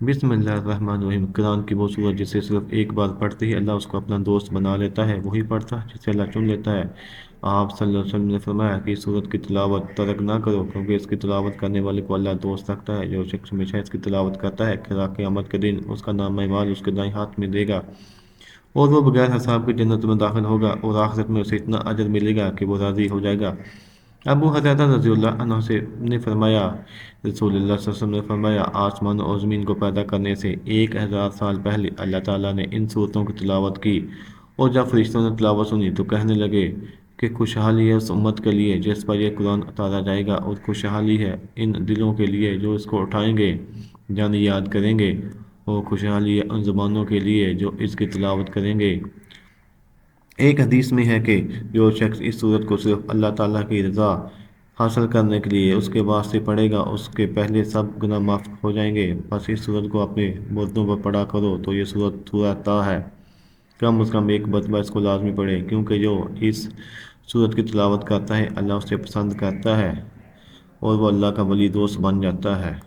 बिस्मिल्लाहिर्रहमानिर्रहीम। कुरान की वो सूरत जिसे सिर्फ एक बार पढ़ते ही अल्लाह उसको अपना दोस्त बना लेता है, वही पढ़ता है जिसे अल्लाह चुन लेता है। आप सल्लल्लाहु अलैहि वसल्लम ने फरमाया कि इस सूरत की तिलावत तर्क ना करो, क्योंकि इसकी तिलावत करने वाले को अल्लाह दोस्त रखता है। जो शख्स हमेशा इसकी तिलावत करता है, क़यामत के दिन उसका नाम माल उसके दाएं हाथ में देगा और वो बगैर हिसाब की जन्नत में दाखिल होगा, और आखिरत में उसे इतना अजर मिलेगा कि वो राज़ी हो जाएगा। अबू हुरैरा रज़ियल्लाहु अन्हु से ने फरमाया, रसूलुल्लाह सल्लल्लाहु अलैहि वसल्लम ने फरमाया, आसमान और ज़मीन को पैदा करने से 1000 साल पहले अल्लाह ताला ने इन सूरतों की तिलावत की, और जब फरिश्तों ने तिलावत सुनी तो कहने लगे कि खुशहाली है उस उम्मत के लिए जिस पर यह कुरान उतारा जाएगा, और खुशहाली है इन दिलों के लिए जो इसको उठाएंगे, यानी याद करेंगे, और खुशहाली है उन ज़ुबानों के लिए जो इसकी तिलावत करेंगे। एक हदीस में है कि जो शख्स इस सूरत को सिर्फ अल्लाह ताला की रज़ा हासिल करने के लिए उसके वास्ते पढ़ेगा, उसके पहले सब गुनाह माफ़ हो जाएंगे। बस इस सूरत को अपने मुर्दों पर पढ़ा करो। तो ये सूरत सूरह ता है। कम अज़ कम एक मरतबा इसको लाजमी पढ़े, क्योंकि जो इस सूरत की तिलावत करता है अल्लाह उसे पसंद करता है और वो अल्लाह का वली दोस्त बन जाता है।